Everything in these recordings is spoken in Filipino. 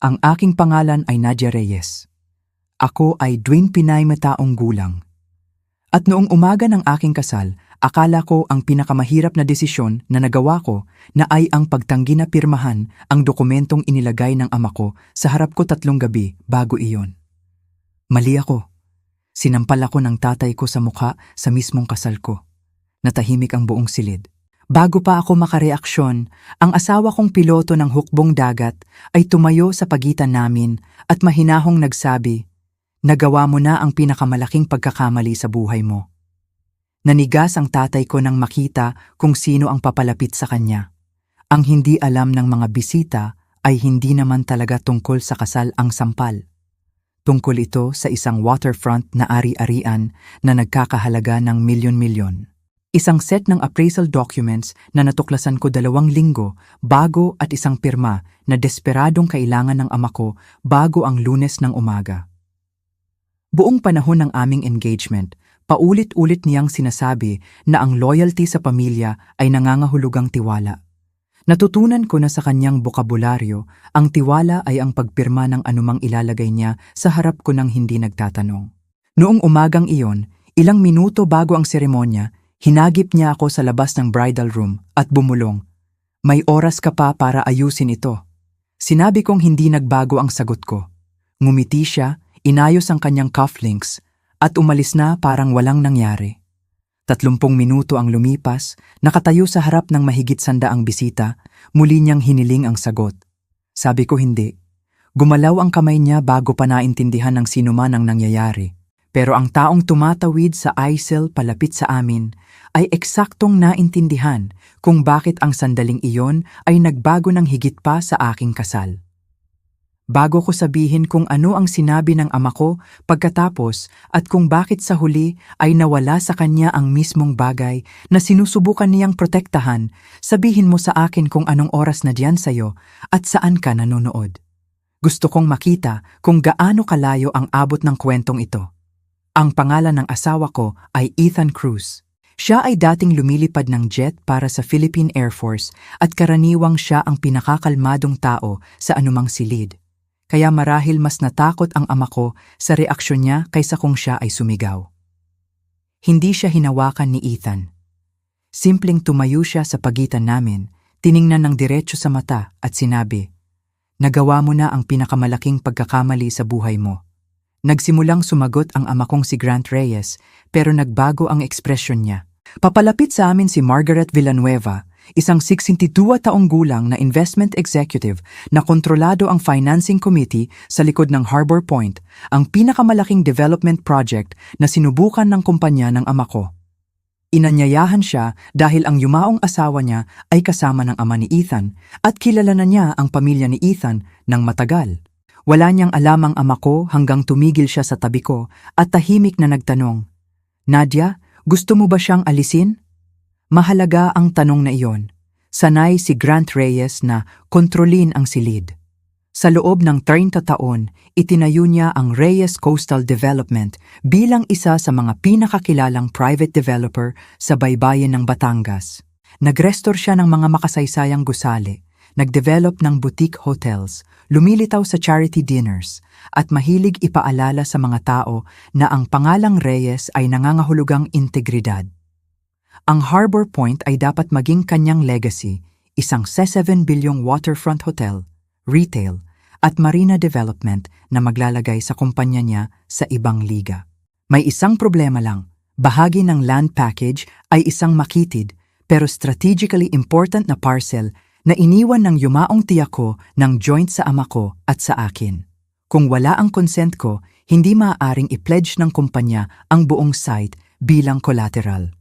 Ang aking pangalan ay Nadia Reyes. Ako ay 29 taong gulang. At noong umaga ng aking kasal, akala ko ang pinakamahirap na desisyon na nagawa ko na ay ang pagtanggi na pirmahan ang dokumentong inilagay ng ama ko sa harap ko 3 gabi bago iyon. Mali ako. Sinampal ako ng tatay ko sa mukha sa mismong kasal ko. Natahimik ang buong silid. Bago pa ako makareaksyon, ang asawa kong piloto ng hukbong dagat ay tumayo sa pagitan namin at mahinahong nagsabi, "Nagawa mo na ang pinakamalaking pagkakamali sa buhay mo." Nanigas ang tatay ko nang makita kung sino ang papalapit sa kanya. Ang hindi alam ng mga bisita ay hindi naman talaga tungkol sa kasal ang sampal. Tungkol ito sa isang waterfront na ari-arian na nagkakahalaga ng milyon-milyon. Isang set ng appraisal documents na natuklasan ko 2 linggo bago at isang pirma na desperadong kailangan ng ama ko bago ang Lunes ng umaga. Buong panahon ng aming engagement, paulit-ulit niyang sinasabi na ang loyalty sa pamilya ay nangangahulugang tiwala. Natutunan ko na sa kanyang bokabularyo, ang tiwala ay ang pagpirma ng anumang ilalagay niya sa harap ko nang hindi nagtatanong. Noong umagang iyon, ilang minuto bago ang seremonya, hinagip niya ako sa labas ng bridal room at bumulong, "May oras ka pa para ayusin ito." Sinabi kong hindi nagbago ang sagot ko. Ngumiti siya, inayos ang kanyang cufflinks, at umalis na parang walang nangyari. 30 minuto ang lumipas, nakatayo sa harap ng mahigit 100 bisita, muli niyang hiniling ang sagot. Sabi ko hindi. Gumalaw ang kamay niya bago pa naintindihan ng sinuman ang nangyayari. Pero ang taong tumatawid sa aisle palapit sa amin ay eksaktong naintindihan kung bakit ang sandaling iyon ay nagbago ng higit pa sa aking kasal. Bago ko sabihin kung ano ang sinabi ng ama ko pagkatapos at kung bakit sa huli ay nawala sa kanya ang mismong bagay na sinusubukan niyang protektahan, sabihin mo sa akin kung anong oras na diyan sa'yo at saan ka nanonood. Gusto kong makita kung gaano kalayo ang abot ng kwentong ito. Ang pangalan ng asawa ko ay Ethan Cruz. Siya ay dating lumilipad ng jet para sa Philippine Air Force at karaniwang siya ang pinakakalmadong tao sa anumang silid. Kaya marahil mas natakot ang ama ko sa reaksyon niya kaysa kung siya ay sumigaw. Hindi siya hinawakan ni Ethan. Simpleng tumayo siya sa pagitan namin, tiningnan ng diretso sa mata at sinabi, "Nagawa mo na ang pinakamalaking pagkakamali sa buhay mo." Nagsimulang sumagot ang ama kong si Grant Reyes pero nagbago ang ekspresyon niya. Papalapit sa amin si Margaret Villanueva, isang 62 taong gulang na investment executive na kontrolado ang financing committee sa likod ng Harbor Point, ang pinakamalaking development project na sinubukan ng kumpanya ng ama ko. Inanyayahan siya dahil ang yumaong asawa niya ay kasama ng ama ni Ethan at kilala na niya ang pamilya ni Ethan ng matagal. Wala niyang alam ang ama ko hanggang tumigil siya sa tabi ko at tahimik na nagtanong, "Nadia, gusto mo ba siyang alisin?" Mahalaga ang tanong na iyon. Sanay si Grant Reyes na kontrolin ang silid. Sa loob ng 30 taon, itinayo niya ang Reyes Coastal Development bilang isa sa mga pinakakilalang private developer sa baybayin ng Batangas. Nag-restore siya ng mga makasaysayang gusali, nag-develop ng boutique hotels, lumilitaw sa charity dinners, at mahilig ipaalala sa mga tao na ang pangalang Reyes ay nangangahulugang integridad. Ang Harbor Point ay dapat maging kanyang legacy, isang 7 bilyong waterfront hotel, retail, at marina development na maglalagay sa kumpanya niya sa ibang liga. May isang problema lang, bahagi ng land package ay isang makitid pero strategically important na parcel na iniwan ng yumaong tiyak ko ng joint sa ama ko at sa akin. Kung wala ang consent ko, hindi maaaring i-pledge ng kumpanya ang buong site bilang collateral.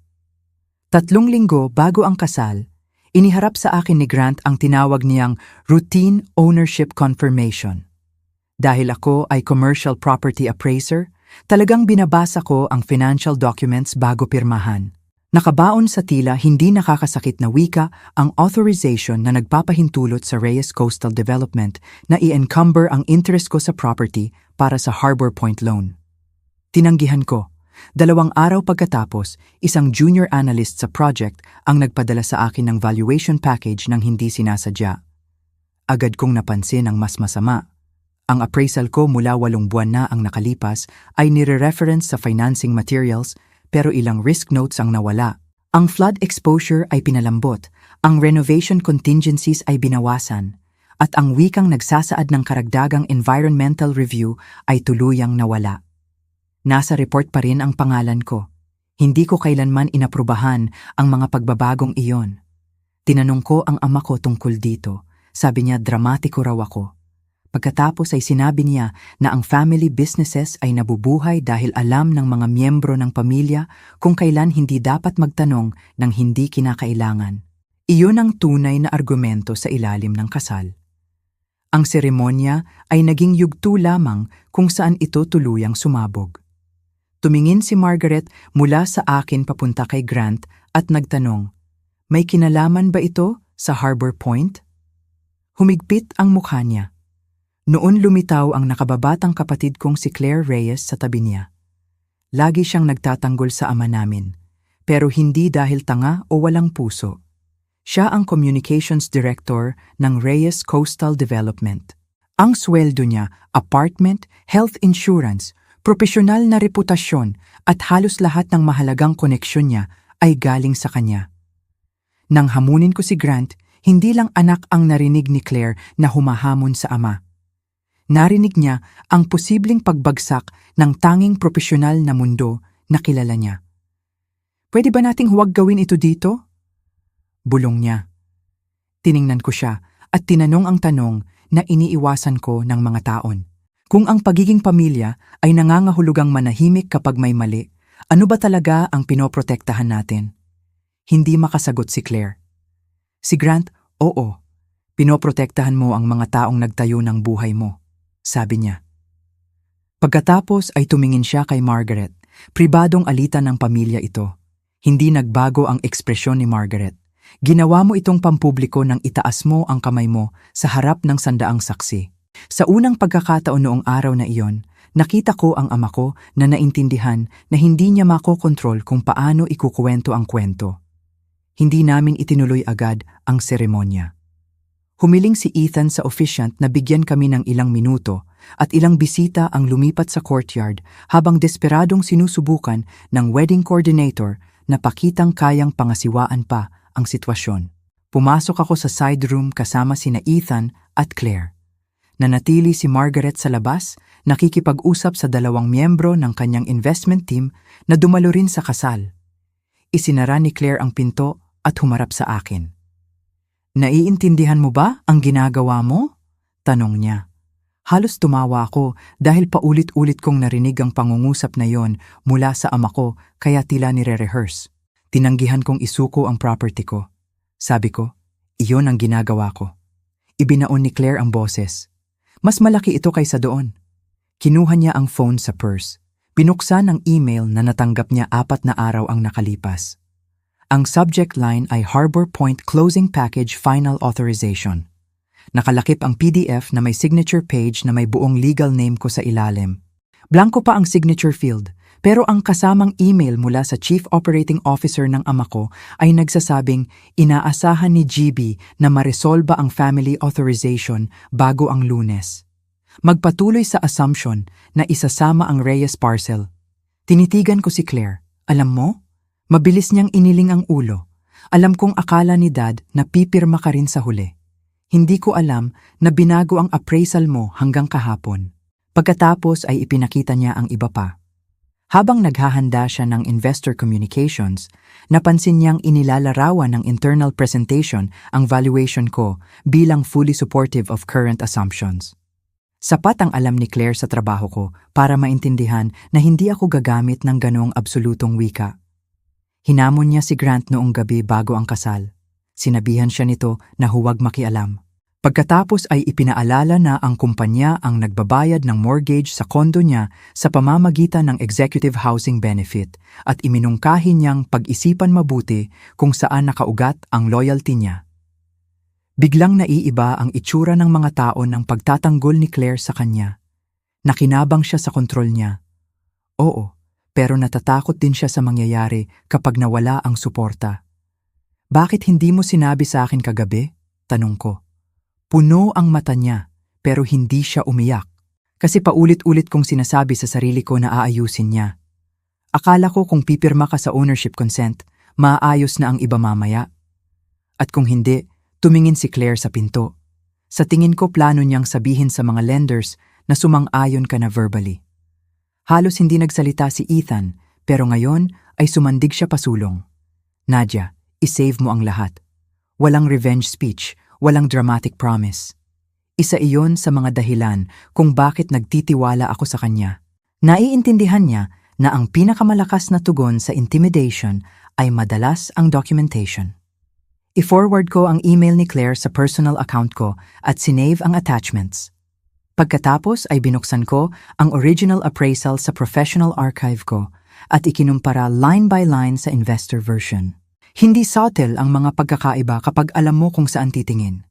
3 linggo bago ang kasal, iniharap sa akin ni Grant ang tinawag niyang routine ownership confirmation. Dahil ako ay commercial property appraiser, talagang binabasa ko ang financial documents bago pirmahan. Nakabaon sa tila hindi nakakasakit na wika ang authorization na nagpapahintulot sa Reyes Coastal Development na i-encumber ang interest ko sa property para sa Harbor Point loan. Tinanggihan ko. 2 araw pagkatapos, isang junior analyst sa project ang nagpadala sa akin ng valuation package ng hindi sinasadya. Agad kong napansin ang mas masama. Ang appraisal ko mula 8 buwan na ang nakalipas ay nire-reference sa financing materials pero ilang risk notes ang nawala. Ang flood exposure ay pinalambot, ang renovation contingencies ay binawasan, at ang wikang nagsasaad ng karagdagang environmental review ay tuluyang nawala. Nasa report pa rin ang pangalan ko. Hindi ko kailanman inaprubahan ang mga pagbabagong iyon. Tinanong ko ang ama ko tungkol dito. Sabi niya dramatiko raw ako. Pagkatapos ay sinabi niya na ang family businesses ay nabubuhay dahil alam ng mga miyembro ng pamilya kung kailan hindi dapat magtanong ng hindi kinakailangan. Iyon ang tunay na argumento sa ilalim ng kasal. Ang seremonya ay naging yugto lamang kung saan ito tuluyang sumabog. Tumingin si Margaret mula sa akin papunta kay Grant at nagtanong, "May kinalaman ba ito sa Harbor Point?" Humigpit ang mukha niya. Noon lumitaw ang nakababatang kapatid kong si Claire Reyes sa tabi niya. Lagi siyang nagtatanggol sa ama namin, pero hindi dahil tanga o walang puso. Siya ang communications director ng Reyes Coastal Development. Ang sweldo niya, apartment, health insurance, profesional na reputasyon at halos lahat ng mahalagang koneksyon niya ay galing sa kanya. Nang hamunin ko si Grant, hindi lang anak ang narinig ni Claire na humahamon sa ama. Narinig niya ang posibleng pagbagsak ng tanging profesional na mundo na kilala niya. "Pwede ba nating huwag gawin ito dito?" Bulong niya. Tiningnan ko siya at tinanong ang tanong na iniiwasan ko ng mga taon. Kung ang pagiging pamilya ay nangangahulugang manahimik kapag may mali, ano ba talaga ang pinoprotektahan natin? Hindi makasagot si Claire. Si Grant, "Oo, pinoprotektahan mo ang mga taong nagtayo ng buhay mo," sabi niya. Pagkatapos ay tumingin siya kay Margaret. Pribadong alitan ng pamilya ito. Hindi nagbago ang ekspresyon ni Margaret. "Ginawa mo itong pampubliko nang itaas mo ang kamay mo sa harap ng 100 saksi. Sa unang pagkakataon noong araw na iyon, nakita ko ang ama ko na naintindihan na hindi niya makokontrol kung paano ikukuwento ang kwento. Hindi namin itinuloy agad ang seremonya. Humiling si Ethan sa officiant na bigyan kami ng ilang minuto at ilang bisita ang lumipat sa courtyard habang desperadong sinusubukan ng wedding coordinator na pakitang kayang pangasiwaan pa ang sitwasyon. Pumasok ako sa side room kasama sina Ethan at Claire. Nanatili si Margaret sa labas, nakikipag-usap sa 2 miyembro ng kanyang investment team na dumalo rin sa kasal. Isinara ni Claire ang pinto at humarap sa akin. "Naiintindihan mo ba ang ginagawa mo?" tanong niya. Halos tumawa ako dahil paulit-ulit kong narinig ang pangungusap na yon mula sa ama ko kaya tila nire-rehearse. Tinanggihan kong isuko ang property ko. Sabi ko, iyon ang ginagawa ko. Ibinaon ni Claire ang boses. Mas malaki ito kaysa doon. Kinuha niya ang phone sa purse. Binuksan ang email na natanggap niya 4 na araw ang nakalipas. Ang subject line ay Harbor Point Closing Package Final Authorization. Nakalakip ang PDF na may signature page na may buong legal name ko sa ilalim. Blanko pa ang signature field, pero ang kasamang email mula sa Chief Operating Officer ng ama ko ay nagsasabing inaasahan ni GB na maresolba ang family authorization bago ang Lunes. Magpatuloy sa assumption na isasama ang Reyes parcel. Tinitigan ko si Claire. Alam mo? Mabilis niyang iniling ang ulo. Alam kong akala ni Dad na pipirma ka rin sa huli. Hindi ko alam na binago ang appraisal mo hanggang kahapon. Pagkatapos ay ipinakita niya ang iba pa. Habang naghahanda siya ng investor communications, napansin niyang inilalarawan ng internal presentation ang valuation ko bilang fully supportive of current assumptions. Sapat ang alam ni Claire sa trabaho ko para maintindihan na hindi ako gagamit ng ganong absolutong wika. Hinamon niya si Grant noong gabi bago ang kasal. Sinabihan siya nito na huwag makialam. Pagkatapos ay ipinaalala na ang kumpanya ang nagbabayad ng mortgage sa kondo niya sa pamamagitan ng executive housing benefit at iminungkahi niyang pag-isipan mabuti kung saan nakaugat ang loyalty niya. Biglang naiiba ang itsura ng mga tao ng pagtatanggol ni Claire sa kanya. Nakinabang siya sa kontrol niya. Oo, pero natatakot din siya sa mangyayari kapag nawala ang suporta. "Bakit hindi mo sinabi sa akin kagabi?" tanong ko. Puno ang mata niya, pero hindi siya umiyak. Kasi paulit-ulit kong sinasabi sa sarili ko na aayusin niya. Akala ko kung pipirma ka sa ownership consent, maayos na ang iba mamaya. At kung hindi, tumingin si Claire sa pinto. Sa tingin ko plano niyang sabihin sa mga lenders na sumang-ayon ka na verbally. Halos hindi nagsalita si Ethan, pero ngayon ay sumandig siya pasulong. Nadia, isave mo ang lahat. Walang revenge speech, walang dramatic promise. Isa iyon sa mga dahilan kung bakit nagtitiwala ako sa kanya. Naiintindihan niya na ang pinakamalakas na tugon sa intimidation ay madalas ang documentation. I-forward ko ang email ni Claire sa personal account ko at sinave ang attachments. Pagkatapos ay binuksan ko ang original appraisal sa professional archive ko at ikinumpara line by line sa investor version. Hindi subtle ang mga pagkakaiba kapag alam mo kung saan titingin.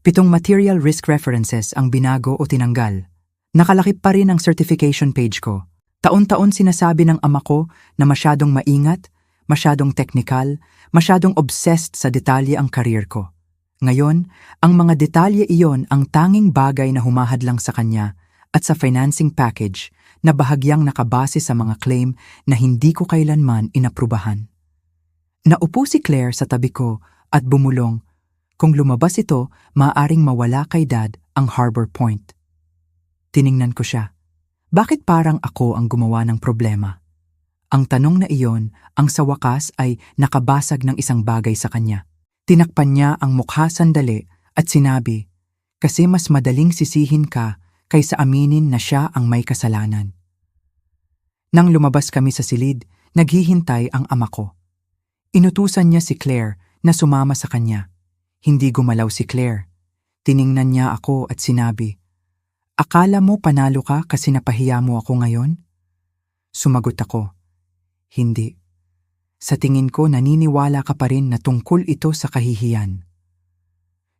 7 material risk references ang binago o tinanggal. Nakalakip pa rin ang certification page ko. Taon-taon sinasabi ng ama ko na masyadong maingat, masyadong technical, masyadong obsessed sa detalye ang career ko. Ngayon, ang mga detalye iyon ang tanging bagay na humahadlang sa kanya at sa financing package na bahagyang nakabase sa mga claim na hindi ko kailanman inaprubahan. Naupo si Claire sa tabi ko at bumulong, kung lumabas ito, maaaring mawala kay Dad ang Harbor Point. Tiningnan ko siya. Bakit parang ako ang gumawa ng problema? Ang tanong na iyon, ang sa wakas ay nakabasag ng isang bagay sa kanya. Tinakpan niya ang mukha sandali at sinabi, kasi mas madaling sisihin ka kaysa aminin na siya ang may kasalanan. Nang lumabas kami sa silid, naghihintay ang ama ko. Inutusan niya si Claire na sumama sa kanya. Hindi gumalaw si Claire. Tiningnan niya ako at sinabi, akala mo panalo ka kasi napahiya mo ako ngayon? Sumagot ako, hindi. Sa tingin ko naniniwala ka pa rin na tungkol ito sa kahihiyan.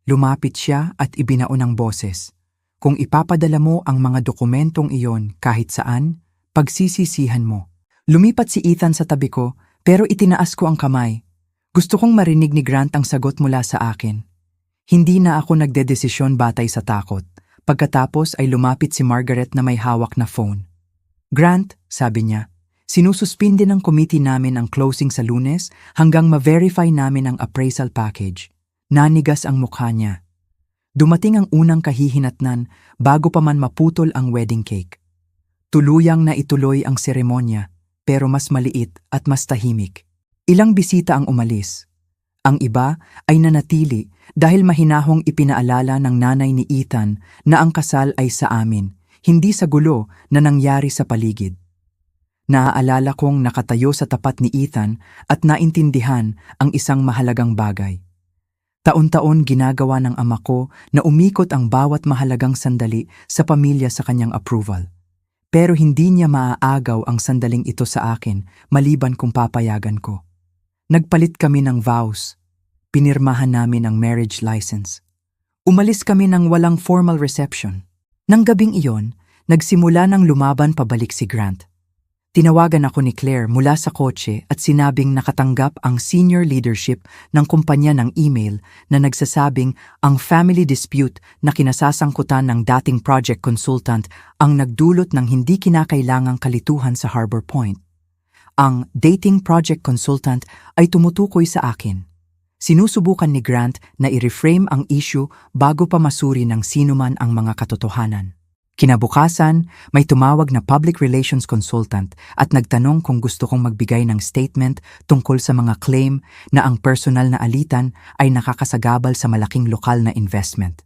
Lumapit siya at ibinao ng boses. Kung ipapadala mo ang mga dokumentong iyon kahit saan, pagsisisihan mo. Lumipat si Ethan sa tabi ko pero itinaas ko ang kamay. Gusto kong marinig ni Grant ang sagot mula sa akin. Hindi na ako nagdedesisyon batay sa takot. Pagkatapos ay lumapit si Margaret na may hawak na phone. Grant, sabi niya, sinususpinde ng committee namin ang closing sa Lunes hanggang ma-verify namin ang appraisal package. Nanigas ang mukha niya. Dumating ang unang kahihinatnan bago pa man maputol ang wedding cake. Tuluyang na ituloy ang seremonya, pero mas maliit at mas tahimik. Ilang bisita ang umalis. Ang iba ay nanatili dahil mahinahong ipinaalala ng nanay ni Ethan na ang kasal ay sa amin, hindi sa gulo na nangyari sa paligid. Naaalala kong nakatayo sa tapat ni Ethan at naintindihan ang isang mahalagang bagay. Taon-taon ginagawa ng ama ko na umikot ang bawat mahalagang sandali sa pamilya sa kanyang approval. Pero hindi niya maaagaw ang sandaling ito sa akin maliban kung papayagan ko. Nagpalit kami ng vows. Pinirmahan namin ang marriage license. Umalis kami ng walang formal reception. Nang gabing iyon, nagsimula ng lumaban pabalik si Grant. Tinawagan ako ni Claire mula sa kotse at sinabing nakatanggap ang senior leadership ng kumpanya ng email na nagsasabing ang family dispute na kinasasangkutan ng dating project consultant ang nagdulot ng hindi kinakailangang kalituhan sa Harbor Point. Ang dating project consultant ay tumutukoy sa akin. Sinusubukan ni Grant na i-reframe ang issue bago pa masuri ng sinuman ang mga katotohanan. Kinabukasan, may tumawag na public relations consultant at nagtanong kung gusto kong magbigay ng statement tungkol sa mga claim na ang personal na alitan ay nakakasagabal sa malaking lokal na investment.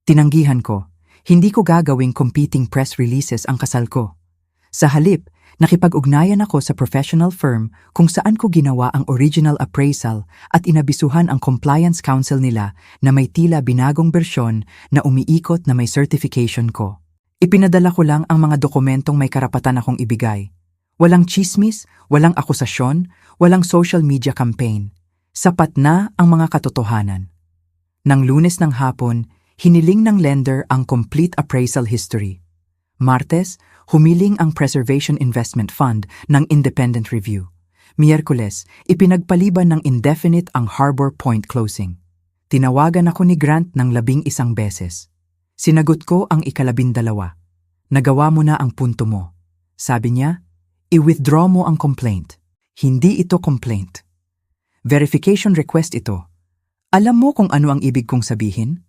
Tinanggihan ko, hindi ko gagawing competing press releases ang kasal ko. Sa halip, nakipag-ugnayan ako sa professional firm kung saan ko ginawa ang original appraisal at inabisuhan ang compliance council nila na may tila binagong bersyon na umiikot na may certification ko. Ipinadala ko lang ang mga dokumentong may karapatan akong ibigay. Walang chismis, walang akusasyon, walang social media campaign. Sapat na ang mga katotohanan. Nang Lunes ng hapon, hiniling ng lender ang complete appraisal history. Martes, humiling ang Preservation Investment Fund ng independent review. Miyerkules, ipinagpaliban ng indefinite ang Harbor Point closing. Tinawagan ako ni Grant ng 11 beses. Sinagot ko ang 12. Nagawa mo na ang punto mo. Sabi niya, i-withdraw mo ang complaint. Hindi ito complaint. Verification request ito. Alam mo kung ano ang ibig kong sabihin?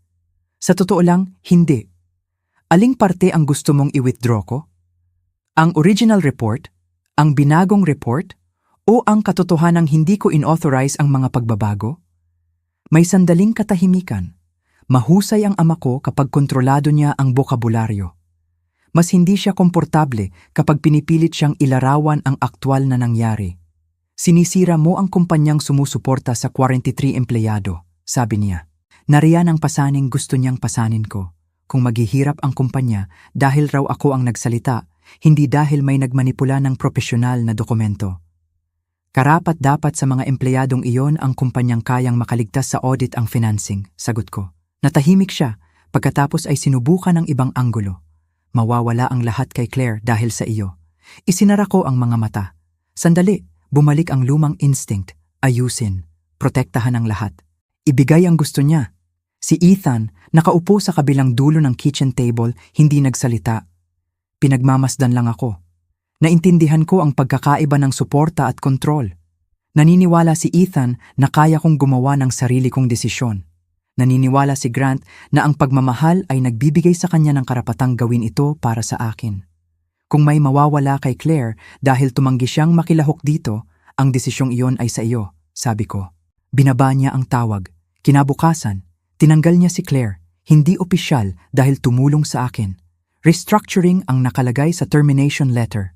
Sa totoo lang, hindi. Aling parte ang gusto mong i-withdraw ko? Ang original report, ang binagong report, o ang katotohanang hindi ko inauthorize ang mga pagbabago? May sandaling katahimikan. Mahusay ang ama ko kapag kontrolado niya ang bokabularyo. Mas hindi siya komportable kapag pinipilit siyang ilarawan ang aktwal na nangyari. Sinisira mo ang kumpanyang sumusuporta sa 43 empleyado, sabi niya. Nariyan ang pasaning gusto niyang pasanin ko. Kung maghihirap ang kumpanya dahil raw ako ang nagsalita, hindi dahil may nagmanipula ng propesyonal na dokumento. Karapat-dapat sa mga empleyadong iyon ang kumpanyang kayang makaligtas sa audit ang financing, sagot ko. Natahimik siya, pagkatapos ay sinubukan ng ibang anggulo. Mawawala ang lahat kay Claire dahil sa iyo. Isinara ko ang mga mata. Sandali, bumalik ang lumang instinct, ayusin, protektahan ang lahat. Ibigay ang gusto niya. Si Ethan, nakaupo sa kabilang dulo ng kitchen table, hindi nagsalita. Pinagmamasdan lang ako. Naintindihan ko ang pagkakaiba ng suporta at kontrol. Naniniwala si Ethan na kaya kong gumawa ng sarili kong desisyon. Naniniwala si Grant na ang pagmamahal ay nagbibigay sa kanya ng karapatang gawin ito para sa akin. Kung may mawawala kay Claire dahil tumanggi siyang makilahok dito, ang desisyong iyon ay sa iyo, sabi ko. Binaba niya ang tawag. Kinabukasan, tinanggal niya si Claire, hindi opisyal dahil tumulong sa akin. Restructuring ang nakalagay sa termination letter.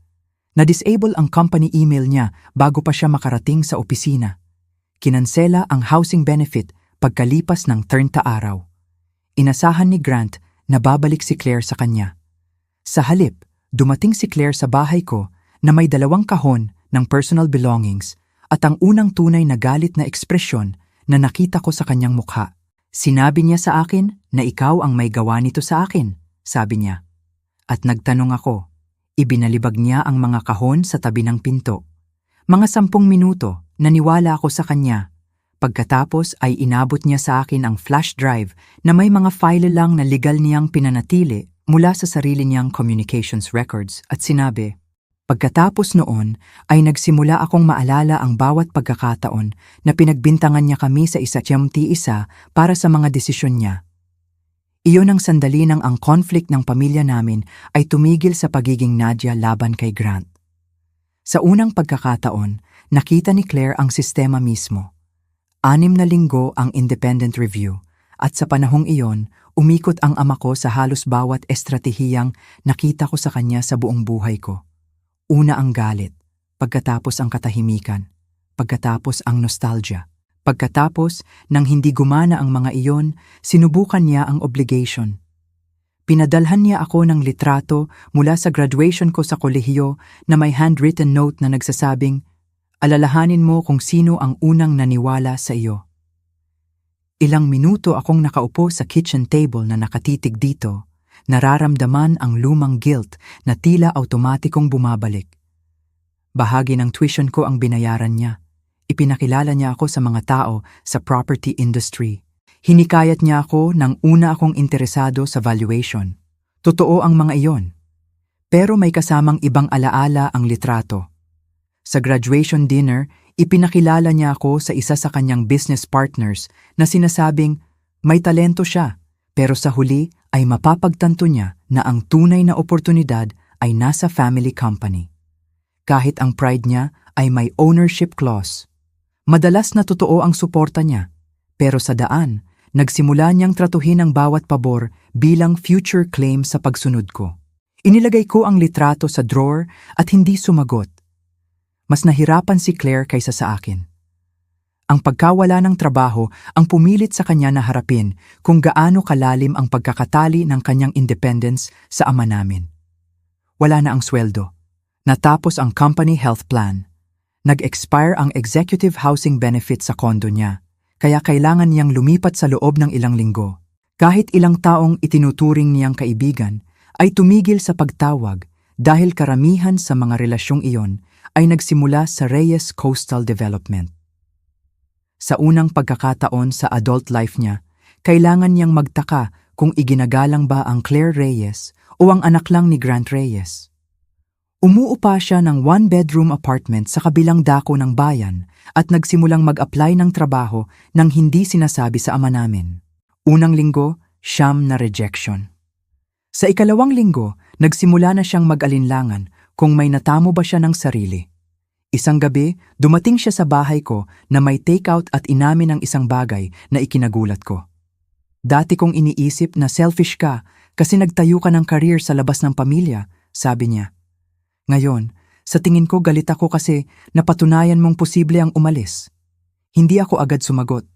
Na-disable ang company email niya bago pa siya makarating sa opisina. Kinansela ang housing benefit pagkalipas ng 30 araw. Inasahan ni Grant na babalik si Claire sa kanya. Sa halip, dumating si Claire sa bahay ko na may 2 kahon ng personal belongings at ang unang tunay na galit na ekspresyon na nakita ko sa kanyang mukha. Sinabi niya sa akin na ikaw ang may gawa nito sa akin, sabi niya. At nagtanong ako. Ibinalibag niya ang mga kahon sa tabi ng pinto. Mga 10 minuto, naniwala ako sa kanya. Pagkatapos ay inabot niya sa akin ang flash drive na may mga file lang na legal niyang pinanatili mula sa sarili niyang communications records at sinabi, pagkatapos noon ay nagsimula akong maalala ang bawat pagkakataon na pinagbintangan niya kami sa isa para sa mga desisyon niya. Iyon ang sandali nang ang conflict ng pamilya namin ay tumigil sa pagiging Nadia laban kay Grant. Sa unang pagkakataon, nakita ni Claire ang sistema mismo. 6 na linggo ang independent review at sa panahong iyon, umikot ang ama ko sa halos bawat estratehiyang nakita ko sa kanya sa buong buhay ko. Una ang galit, pagkatapos ang katahimikan, pagkatapos ang nostalgia. Pagkatapos, nang hindi gumana ang mga iyon, sinubukan niya ang obligation. Pinadalhan niya ako ng litrato mula sa graduation ko sa kolehiyo na may handwritten note na nagsasabing, alalahanin mo kung sino ang unang naniwala sa iyo. Ilang minuto akong nakaupo sa kitchen table na nakatitig dito, nararamdaman ang lumang guilt na tila automatikong bumabalik. Bahagi ng tuition ko ang binayaran niya. Ipinakilala niya ako sa mga tao sa property industry. Hinikayat niya ako nang una akong interesado sa valuation. Totoo ang mga iyon. Pero may kasamang ibang alaala ang litrato. Sa graduation dinner, ipinakilala niya ako sa isa sa kanyang business partners na sinasabing may talento siya, pero sa huli ay mapapagtanto niya na ang tunay na oportunidad ay nasa family company. Kahit ang pride niya ay may ownership clause. Madalas na totoo ang suporta niya, pero sa daan, nagsimula niyang tratuhin ang bawat pabor bilang future claim sa pagsunod ko. Inilagay ko ang litrato sa drawer at hindi sumagot. Mas nahirapan si Claire kaysa sa akin. Ang pagkawala ng trabaho ang pumilit sa kanya na harapin kung gaano kalalim ang pagkakatali ng kanyang independence sa ama namin. Wala na ang sweldo. Natapos ang company health plan. Nag-expire ang executive housing benefit sa kondo niya, kaya kailangan niyang lumipat sa loob ng ilang linggo. Kahit ilang taong itinuturing niyang kaibigan, ay tumigil sa pagtawag dahil karamihan sa mga relasyong iyon ay nagsimula sa Reyes Coastal Development. Sa unang pagkakataon sa adult life niya, kailangan niyang magtaka kung iginagalang ba ang Claire Reyes o ang anak lang ni Grant Reyes. Umuupa siya ng one-bedroom apartment sa kabilang dako ng bayan at nagsimulang mag-apply ng trabaho nang hindi sinasabi sa ama namin. Unang linggo, 9 na rejection. Sa ikalawang linggo, nagsimula na siyang mag-alinlangan kung may natamo ba siya ng sarili. Isang gabi, dumating siya sa bahay ko na may takeout at inamin ang isang bagay na ikinagulat ko. Dati kong iniisip na selfish ka kasi nagtayo ka ng career sa labas ng pamilya, sabi niya. Ngayon, sa tingin ko galit ako kasi napatunayan mong posible ang umalis. Hindi ako agad sumagot.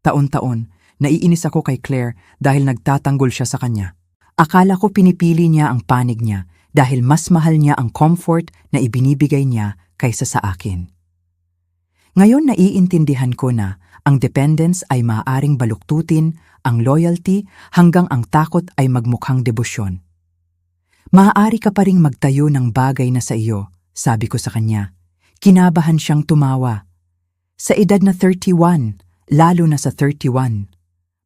Taon-taon, naiinis ako kay Claire dahil nagtatanggol siya sa kanya. Akala ko pinipili niya ang panig niya dahil mas mahal niya ang comfort na ibinibigay niya kaysa sa akin. Ngayon naiintindihan ko na ang dependence ay maaaring baluktutin, ang loyalty hanggang ang takot ay magmukhang debosyon. Maaari ka pa ring magtayo ng bagay na sa iyo, sabi ko sa kanya. Kinabahan siyang tumawa. Sa edad na 31, lalo na sa 31,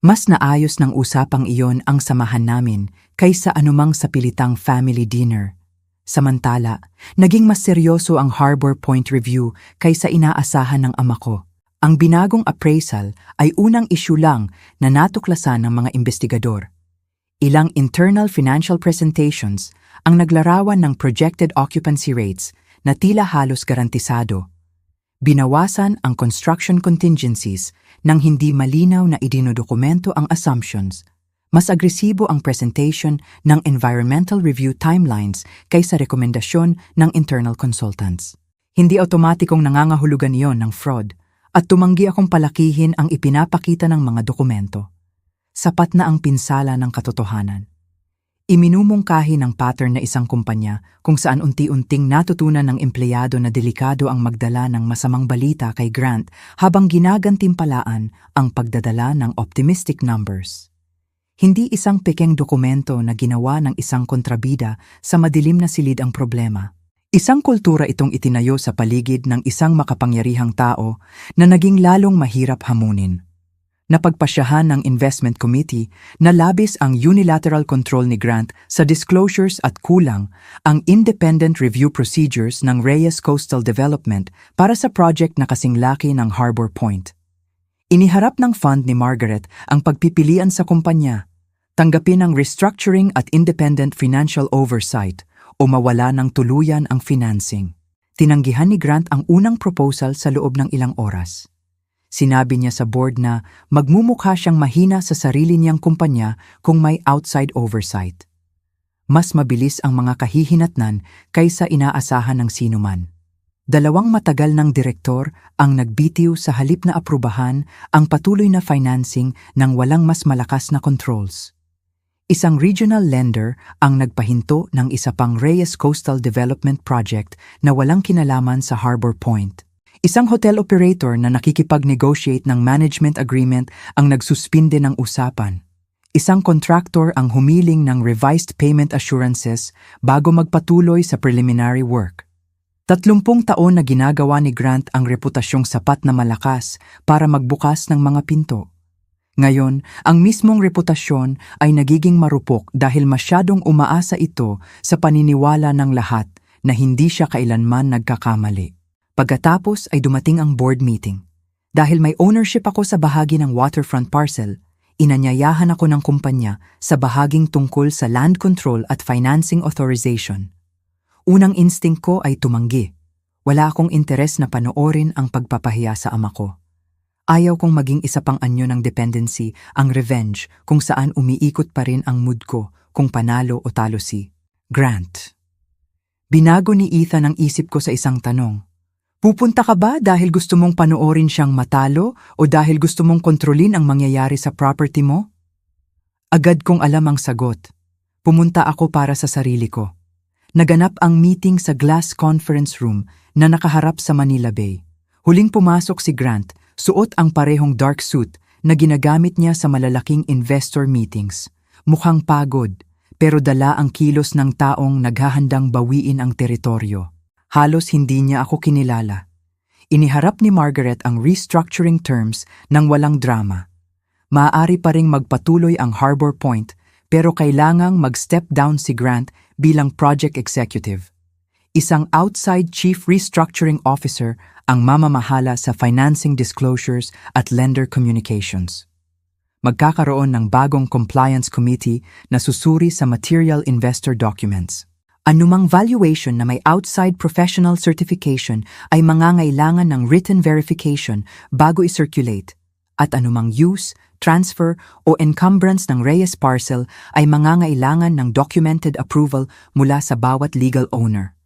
mas naayos ng usapang iyon ang samahan namin kaysa anumang sapilitang family dinner. Samantala, naging mas seryoso ang Harbor Point Review kaysa inaasahan ng ama ko. Ang binagong appraisal ay unang issue lang na natuklasan ng mga investigador. Ilang internal financial presentations ang naglarawan ng projected occupancy rates na tila halos garantisado. Binawasan ang construction contingencies nang hindi malinaw na idinodokumento ang assumptions. Mas agresibo ang presentation ng environmental review timelines kaysa rekomendasyon ng internal consultants. Hindi otomatikong nangangahulugan iyon ng fraud at tumanggi akong palakihin ang ipinapakita ng mga dokumento. Sapat na ang pinsala ng katotohanan. Iminumungkahi ng pattern na isang kumpanya kung saan unti-unting natutunan ng empleyado na delikado ang magdala ng masamang balita kay Grant habang ginagantimpalaan ang pagdadala ng optimistic numbers. Hindi isang pekeng dokumento na ginawa ng isang kontrabida sa madilim na silid ang problema. Isang kultura itong itinayo sa paligid ng isang makapangyarihang tao na naging lalong mahirap hamunin. Napagpasyahan ng investment committee na labis ang unilateral control ni Grant sa disclosures at kulang ang independent review procedures ng Reyes Coastal Development para sa project na kasing laki ng Harbor Point. Iniharap ng fund ni Margaret ang pagpipilian sa kumpanya, tanggapin ang restructuring at independent financial oversight o mawala ng tuluyan ang financing. Tinanggihan ni Grant ang unang proposal sa loob ng ilang oras. Sinabi niya sa board na magmumukha siyang mahina sa sarili niyang kumpanya kung may outside oversight. Mas mabilis ang mga kahihinatnan kaysa inaasahan ng sinuman. 2 matagal ng direktor ang nagbitiw sa halip na aprubahan ang patuloy na financing ng walang mas malakas na controls. Isang regional lender ang nagpahinto ng isa pang Reyes Coastal Development Project na walang kinalaman sa Harbor Point. Isang hotel operator na nakikipag-negotiate ng management agreement ang nagsuspinde ng usapan. Isang contractor ang humiling ng revised payment assurances bago magpatuloy sa preliminary work. 30 taon na ginagawa ni Grant ang reputasyong sapat na malakas para magbukas ng mga pinto. Ngayon, ang mismong reputasyon ay nagiging marupok dahil masyadong umaasa ito sa paniniwala ng lahat na hindi siya kailanman nagkakamali. Pagkatapos ay dumating ang board meeting. Dahil may ownership ako sa bahagi ng waterfront parcel, inanyayahan ako ng kumpanya sa bahaging tungkol sa land control at financing authorization. Unang instinct ko ay tumanggi. Wala akong interes na panoorin ang pagpapahiya sa ama ko. Ayaw kong maging isa pang anyo ng dependency, ang revenge, kung saan umiikot pa rin ang mood ko kung panalo o talo si Grant. Binago ni Ethan ang isip ko sa isang tanong. Pupunta ka ba dahil gusto mong panoorin siyang matalo o dahil gusto mong kontrolin ang mangyayari sa property mo? Agad kong alam ang sagot. Pumunta ako para sa sarili ko. Naganap ang meeting sa glass conference room na nakaharap sa Manila Bay. Huling pumasok si Grant, suot ang parehong dark suit na ginagamit niya sa malalaking investor meetings. Mukhang pagod, pero dala ang kilos ng taong naghahandang bawiin ang teritoryo. Halos hindi niya ako kinilala. Iniharap ni Margaret ang restructuring terms ng walang drama. Maaari pa ring magpatuloy ang Harbor Point pero kailangang mag-step down si Grant bilang project executive. Isang outside chief restructuring officer ang mamamahala sa financing disclosures at lender communications. Magkakaroon ng bagong compliance committee na susuri sa material investor documents. Anumang valuation na may outside professional certification ay mangangailangan ng written verification bago i-circulate, at anumang use, transfer o encumbrance ng Reyes parcel ay mangangailangan ng documented approval mula sa bawat legal owner.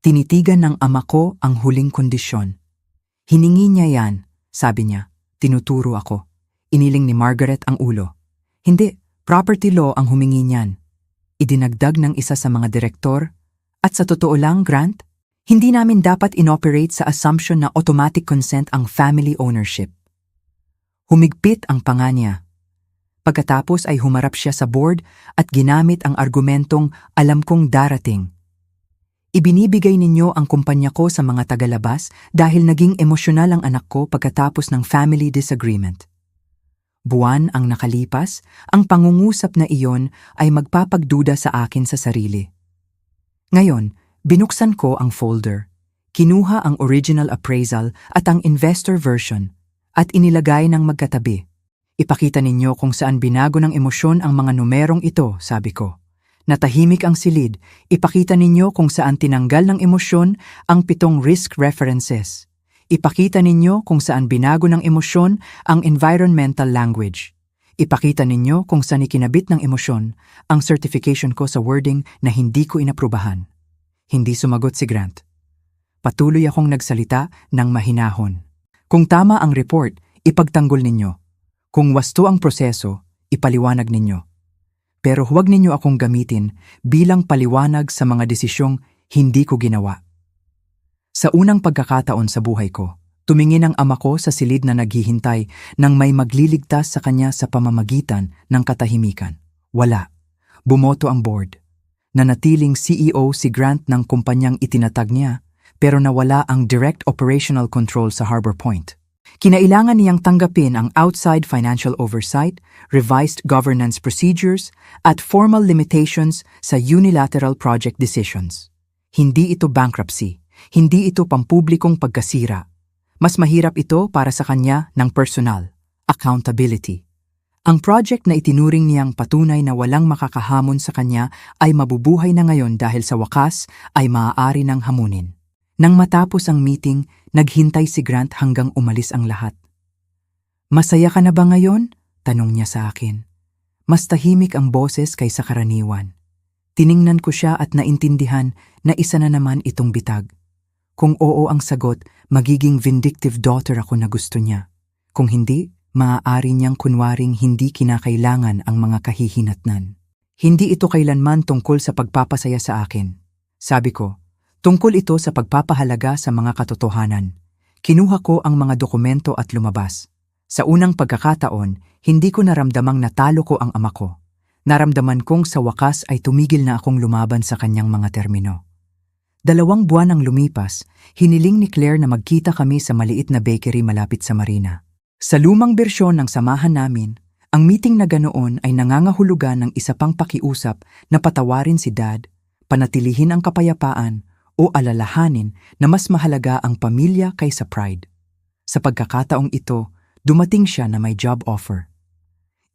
Tinitigan ng ama ko ang huling kondisyon. Hiningi niya yan, sabi niya. Tinuturo ako. Iniling ni Margaret ang ulo. Hindi, property law ang humingi niyan. Idinagdag ng isa sa mga direktor, at sa totoo lang, Grant, hindi namin dapat inoperate sa assumption na automatic consent ang family ownership. Humigpit ang panga niya. Pagkatapos ay humarap siya sa board at ginamit ang argumentong alam kong darating. Ibinibigay ninyo ang kumpanya ko sa mga tagalabas dahil naging emosyonal ang anak ko pagkatapos ng family disagreement. Buwan ang nakalipas, ang pangungusap na iyon ay magpapagduda sa akin sa sarili. Ngayon, binuksan ko ang folder, kinuha ang original appraisal at ang investor version, at inilagay ng magkatabi. Ipakita ninyo kung saan binago ng emosyon ang mga numerong ito, sabi ko. Natahimik ang silid, ipakita ninyo kung saan tinanggal ng emosyon ang 7 risk references. Ipakita ninyo kung saan binago ng emosyon ang environmental language. Ipakita ninyo kung saan ikinabit ng emosyon ang certification ko sa wording na hindi ko inaprubahan. Hindi sumagot si Grant. Patuloy akong nagsalita ng mahinahon. Kung tama ang report, ipagtanggol ninyo. Kung wasto ang proseso, ipaliwanag ninyo. Pero huwag ninyo akong gamitin bilang paliwanag sa mga desisyong hindi ko ginawa. Sa unang pagkakataon sa buhay ko, tumingin ang ama ko sa silid na naghihintay nang may magliligtas sa kanya sa pamamagitan ng katahimikan. Wala. Bumoto ang board. Nanatiling CEO si Grant ng kumpanyang itinatag niya, pero nawala ang direct operational control sa Harbor Point. Kinailangan niyang tanggapin ang outside financial oversight, revised governance procedures, at formal limitations sa unilateral project decisions. Hindi ito bankruptcy. Hindi ito pampublikong pagkasira. Mas mahirap ito para sa kanya ng personal, accountability. Ang project na itinuring niyang patunay na walang makakahamon sa kanya ay mabubuhay na ngayon dahil sa wakas ay maaari ng hamunin. Nang matapos ang meeting, naghintay si Grant hanggang umalis ang lahat. Masaya ka na ba ngayon? Tanong niya sa akin. Mas tahimik ang boses kaysa karaniwan. Tiningnan ko siya at naintindihan na isa na naman itong bitag. Kung oo ang sagot, magiging vindictive daughter ako na gusto niya. Kung hindi, maaari niyang kunwaring hindi kinakailangan ang mga kahihinatnan. Hindi ito kailanman tungkol sa pagpapasaya sa akin. Sabi ko, tungkol ito sa pagpapahalaga sa mga katotohanan. Kinuha ko ang mga dokumento at lumabas. Sa unang pagkakataon, hindi ko naramdamang natalo ko ang ama ko. Naramdaman kong sa wakas ay tumigil na akong lumaban sa kanyang mga termino. 2 buwan ang lumipas, hiniling ni Claire na magkita kami sa maliit na bakery malapit sa marina. Sa lumang bersyon ng samahan namin, ang meeting na ganoon ay nangangahulugan ng isa pang pakiusap na patawarin si Dad, panatilihin ang kapayapaan, o alalahanin na mas mahalaga ang pamilya kaysa pride. Sa pagkakataong ito, dumating siya na may job offer.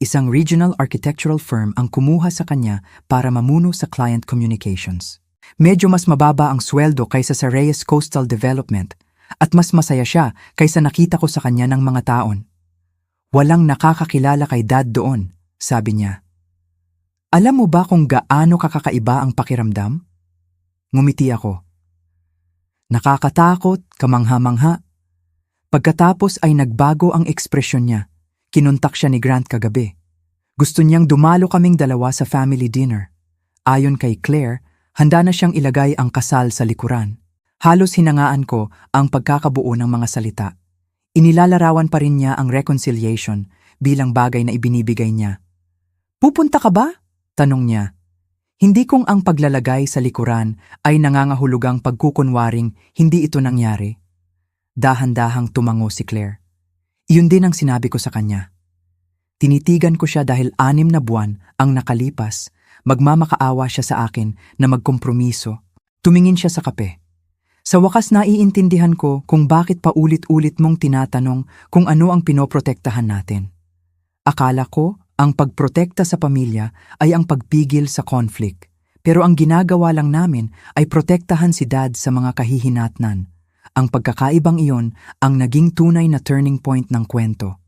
Isang regional architectural firm ang kumuha sa kanya para mamuno sa client communications. Medyo mas mababa ang sweldo kaysa sa Reyes Coastal Development at mas masaya siya kaysa nakita ko sa kanya ng mga taon. Walang nakakakilala kay Dad doon, sabi niya. Alam mo ba kung gaano kakaiba ang pakiramdam? Ngumiti ako. Nakakatakot, kamangha-mangha. Pagkatapos ay nagbago ang ekspresyon niya. Kinontak siya ni Grant kagabi. Gusto niyang dumalo kaming dalawa sa family dinner. Ayon kay Claire, handa na siyang ilagay ang kasal sa likuran. Halos hinangaan ko ang pagkakabuo ng mga salita. Inilalarawan pa rin niya ang reconciliation bilang bagay na ibinibigay niya. Pupunta ka ba? Tanong niya. Hindi kung ang paglalagay sa likuran ay nangangahulugang pagkukunwaring hindi ito nangyari. Dahan-dahang tumango si Claire. Iyon din ang sinabi ko sa kanya. Tinitigan ko siya dahil 6 na buwan ang nakalipas. Magmamakaawa siya sa akin na magkompromiso. Tumingin siya sa kape. Sa wakas naiintindihan ko kung bakit paulit-ulit mong tinatanong kung ano ang pinoprotektahan natin. Akala ko ang pagprotekta sa pamilya ay ang pagpigil sa conflict. Pero ang ginagawa lang namin ay protektahan si Dad sa mga kahihinatnan. Ang pagkakaibang iyon ang naging tunay na turning point ng kwento.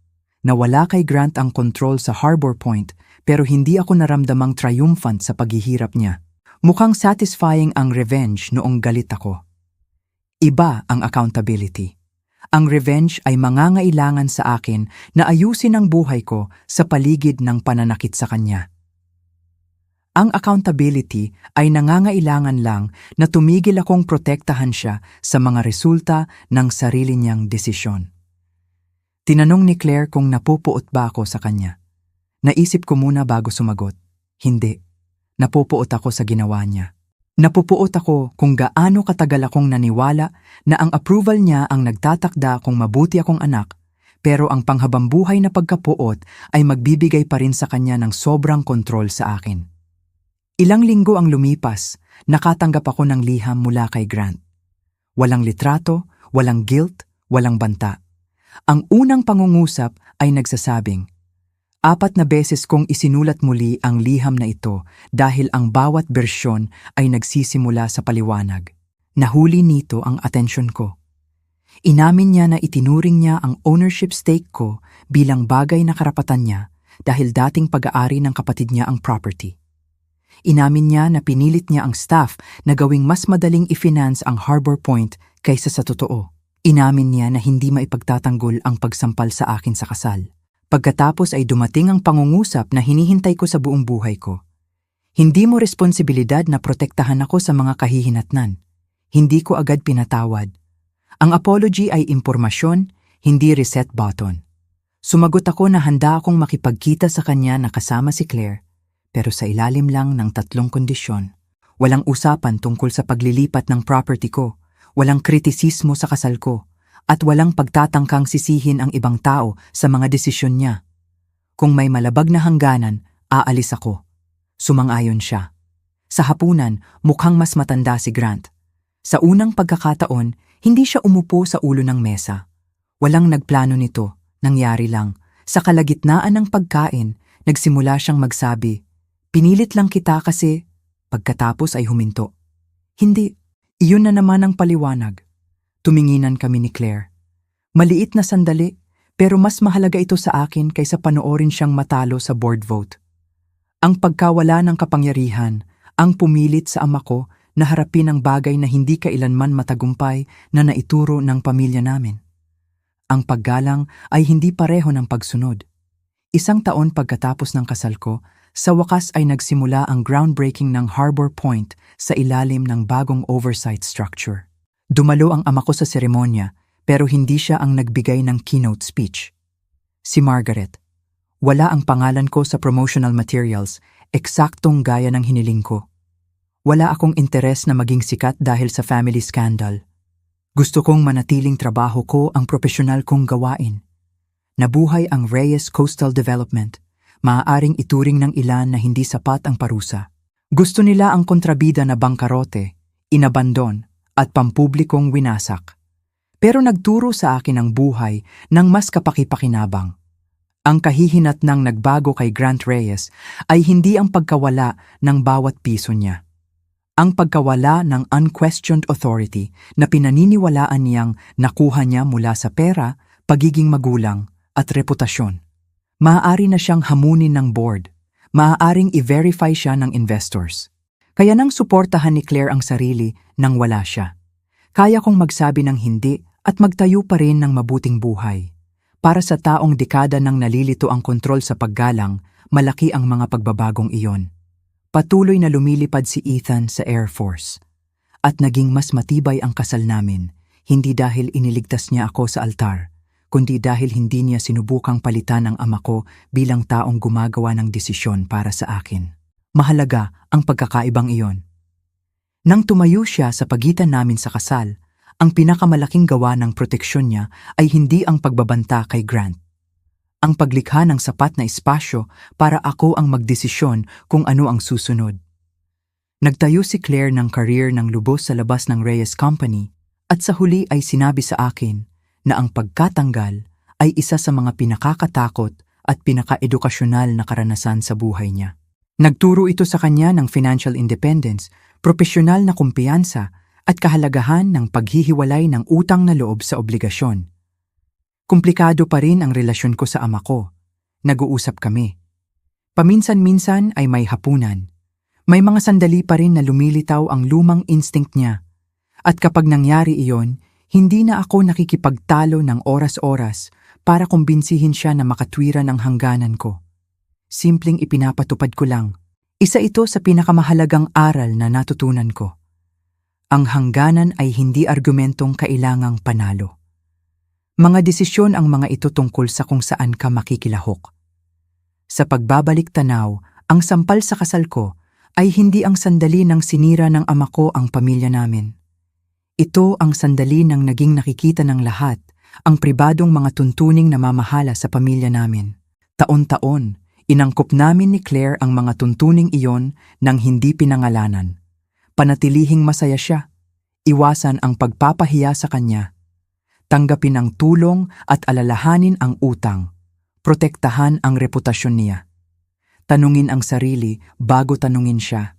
Nawala kay Grant ang control sa Harbor Point pero hindi ako naramdamang triumphant sa paghihirap niya. Mukhang satisfying ang revenge noong galit ako. Iba ang accountability. Ang revenge ay mangangailangan sa akin na ayusin ang buhay ko sa paligid ng pananakit sa kanya. Ang accountability ay nangangailangan lang na tumigil akong protektahan siya sa mga resulta ng sarili niyang desisyon. Tinanong ni Claire kung napupuot ba ako sa kanya. Naisip ko muna bago sumagot. Hindi. Napupuot ako sa ginawa niya. Napupuot ako kung gaano katagal akong naniwala na ang approval niya ang nagtatakda kung mabuti akong anak, pero ang panghabambuhay na pagkapuot ay magbibigay pa rin sa kanya ng sobrang kontrol sa akin. Ilang linggo ang lumipas, nakatanggap ako ng liham mula kay Grant. Walang litrato, walang guilt, walang banta. Ang unang pangungusap ay nagsasabing, 4 na beses kong isinulat muli ang liham na ito dahil ang bawat bersyon ay nagsisimula sa paliwanag. Nahuli nito ang atensyon ko. Inamin niya na itinuring niya ang ownership stake ko bilang bagay na karapatan niya dahil dating pag-aari ng kapatid niya ang property. Inamin niya na pinilit niya ang staff na gawing mas madaling i-finance ang Harbor Point kaysa sa totoo. Inamin niya na hindi maipagtatanggol ang pagsampal sa akin sa kasal. Pagkatapos ay dumating ang pangungusap na hinihintay ko sa buong buhay ko. Hindi mo responsibilidad na protektahan ako sa mga kahihinatnan. Hindi ko agad pinatawad. Ang apology ay impormasyon, hindi reset button. Sumagot ako na handa akong makipagkita sa kanya na kasama si Claire, pero sa ilalim lang ng 3 kondisyon. Walang usapan tungkol sa paglilipat ng property ko. Walang kritisismo sa kasal ko, at walang pagtatangkang sisihin ang ibang tao sa mga desisyon niya. Kung may malabag na hangganan, aalis ako. Sumang-ayon siya. Sa hapunan, mukhang mas matanda si Grant. Sa unang pagkakataon, hindi siya umupo sa ulo ng mesa. Walang nagplano nito, nangyari lang. Sa kalagitnaan ng pagkain, nagsimula siyang magsabi, "Pinilit lang kita kasi," pagkatapos ay huminto. Hindi. Iyon na naman ang paliwanag. Tuminginan kami ni Claire. Maliit na sandali, pero mas mahalaga ito sa akin kaysa panoorin siyang matalo sa board vote. Ang pagkawala ng kapangyarihan, ang pumilit sa ama ko na harapin ang bagay na hindi kailanman matagumpay na naituro ng pamilya namin. Ang paggalang ay hindi pareho ng pagsunod. 1 taon pagkatapos ng kasal ko, sa wakas ay nagsimula ang groundbreaking ng Harbor Point sa ilalim ng bagong oversight structure. Dumalo ang ama ko sa seremonya pero hindi siya ang nagbigay ng keynote speech. Si Margaret. Wala ang pangalan ko sa promotional materials, eksaktong gaya ng hiniling ko. Wala akong interes na maging sikat dahil sa family scandal. Gusto kong manatiling trabaho ko ang profesional kong gawain. Nabuhay ang Reyes Coastal Development. Maaaring ituring ng ilan na hindi sapat ang parusa. Gusto nila ang kontrabida na bangkarote, inabandon, at pampublikong winasak. Pero nagturo sa akin ang buhay ng mas kapaki-pakinabang. Ang kahihinatnang nagbago kay Grant Reyes ay hindi ang pagkawala ng bawat piso niya. Ang pagkawala ng unquestioned authority na pinaniniwalaan niyang nakuha niya mula sa pera, pagiging magulang, at reputasyon. Maaari na siyang hamunin ng board. Maaaring i-verify siya ng investors. Kaya nang suportahan ni Claire ang sarili nang wala siya. Kaya kong magsabi ng hindi at magtayo pa rin ng mabuting buhay. Para sa taong dekada nang nalilito ang kontrol sa paggalang, malaki ang mga pagbabagong iyon. Patuloy na lumilipad si Ethan sa Air Force. At naging mas matibay ang kasal namin, hindi dahil iniligtas niya ako sa altar, kundi dahil hindi niya sinubukang palitan ang ama ko bilang taong gumagawa ng desisyon para sa akin. Mahalaga ang pagkakaibang iyon. Nang tumayo siya sa pagitan namin sa kasal, ang pinakamalaking gawa ng proteksyon niya ay hindi ang pagbabanta kay Grant. ang paglikha ng sapat na espasyo para ako ang magdesisyon kung ano ang susunod. Nagtayo si Claire ng career ng lubos sa labas ng Reyes Company at sa huli ay sinabi sa akin na ang pagkatanggal ay isa sa mga pinakakatakot at pinaka-edukasyonal na karanasan sa buhay niya. Nagturo ito sa kanya ng financial independence, propesyonal na kumpiyansa at kahalagahan ng paghihiwalay ng utang na loob sa obligasyon. Komplikado pa rin ang relasyon ko sa ama ko. Nag-uusap kami. Paminsan-minsan ay may hapunan. May mga sandali pa rin na lumilitaw ang lumang instinct niya. At kapag nangyari iyon, hindi na ako nakikipagtalo ng oras-oras para kumbinsihin siya na makatwiran ang hangganan ko. Simpleng ipinapatupad ko lang. Isa ito sa pinakamahalagang aral na natutunan ko. Ang hangganan ay hindi argumentong kailangang panalo. Mga desisyon ang mga ito tungkol sa kung saan ka makikilahok. Sa pagbabalik tanaw, ang sampal sa kasal ko ay hindi ang sandali ng sinira ng ama ko ang pamilya namin. Ito ang sandali ng naging nakikita ng lahat, ang pribadong mga tuntuning na mamahala sa pamilya namin. Taon-taon, inangkop namin ni Claire ang mga tuntuning iyon nang hindi pinangalanan. Panatilihing masaya siya, iwasan ang pagpapahiya sa kanya, tanggapin ang tulong at alalahanin ang utang, protektahan ang reputasyon niya. Tanungin ang sarili bago tanungin siya.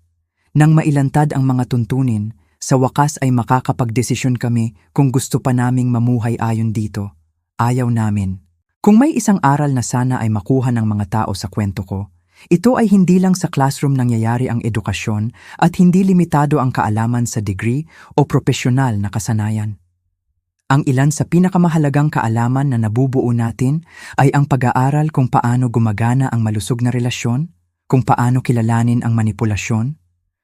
Nang mailantad ang mga tuntunin, sa wakas ay makakapagdesisyon kami kung gusto pa naming mamuhay ayon dito. Ayaw namin. Kung may isang aral na sana ay makuha ng mga tao sa kwento ko, ito ay hindi lang sa classroom nangyayari ang edukasyon at hindi limitado ang kaalaman sa degree o propesyonal na kasanayan. Ang ilan sa pinakamahalagang kaalaman na nabubuo natin ay ang pag-aaral kung paano gumagana ang malusog na relasyon, kung paano kilalanin ang manipulasyon,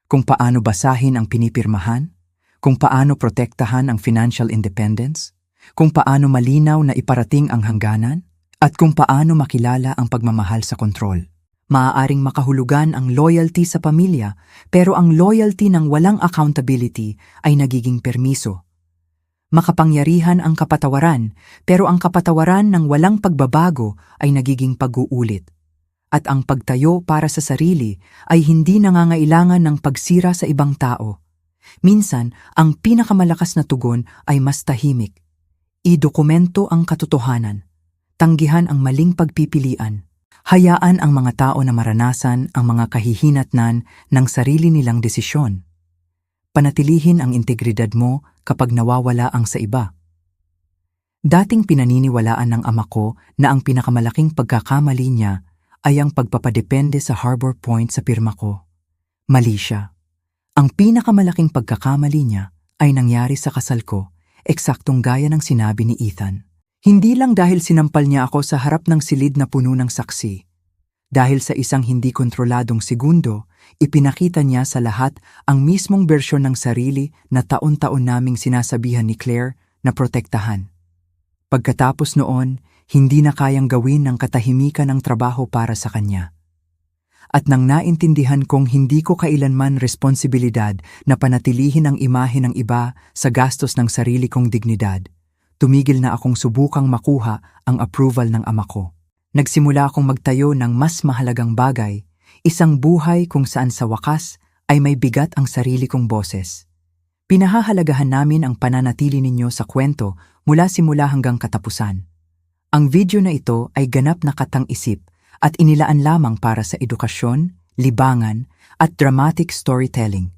kung paano basahin ang pinipirmahan, kung paano protektahan ang financial independence, kung paano malinaw na iparating ang hangganan, at kung paano makilala ang pagmamahal sa kontrol. Maaaring makahulugan ang loyalty sa pamilya, pero ang loyalty ng walang accountability ay nagiging permiso. Makapangyarihan ang kapatawaran, pero ang kapatawaran ng walang pagbabago ay nagiging pag-uulit. At ang pagtayo para sa sarili ay hindi nangangailangan ng pagsira sa ibang tao. Minsan, ang pinakamalakas na tugon ay mas tahimik. Idokumento ang katotohanan. Tanggihan ang maling pagpipilian. Hayaan ang mga tao na maranasan ang mga kahihinatnan ng sarili nilang desisyon. Panatilihin ang integridad mo kapag nawawala ang sa iba. Dating pinaniniwalaan ng ama ko na ang pinakamalaking pagkakamali niya ay ang pagpapadepende sa Harbor Point sa pirma ko. Mali siya. Ang pinakamalaking pagkakamali niya ay nangyari sa kasal ko, eksaktong gaya ng sinabi ni Ethan. Hindi lang dahil sinampal niya ako sa harap ng silid na puno ng saksi. Dahil sa isang hindi kontroladong segundo, ipinakita niya sa lahat ang mismong bersyon ng sarili na taon-taon naming sinasabihan ni Claire na protektahan. Pagkatapos noon, hindi na kayang gawin ng katahimikan ang trabaho para sa kanya. At nang naintindihan kong hindi ko kailanman responsibilidad na panatilihin ang imahe ng iba sa gastos ng sarili kong dignidad, tumigil na akong subukang makuha ang approval ng ama ko. Nagsimula akong magtayo ng mas mahalagang bagay, isang buhay kung saan sa wakas ay may bigat ang sarili kong boses. Pinahahalagahan namin ang pananatili ninyo sa kwento mula simula hanggang katapusan. Ang video na ito ay ganap na katang-isip at inilaan lamang para sa edukasyon, libangan at dramatic storytelling.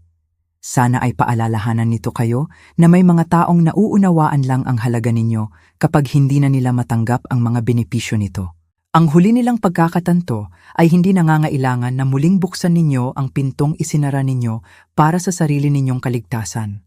Sana ay paalalahanan nito kayo na may mga taong nauunawaan lang ang halaga ninyo kapag hindi na nila matanggap ang mga benepisyo nito. Ang huli nilang pagkakatanto ay hindi nangangailangan na muling buksan ninyo ang pintong isinara ninyo para sa sarili ninyong kaligtasan.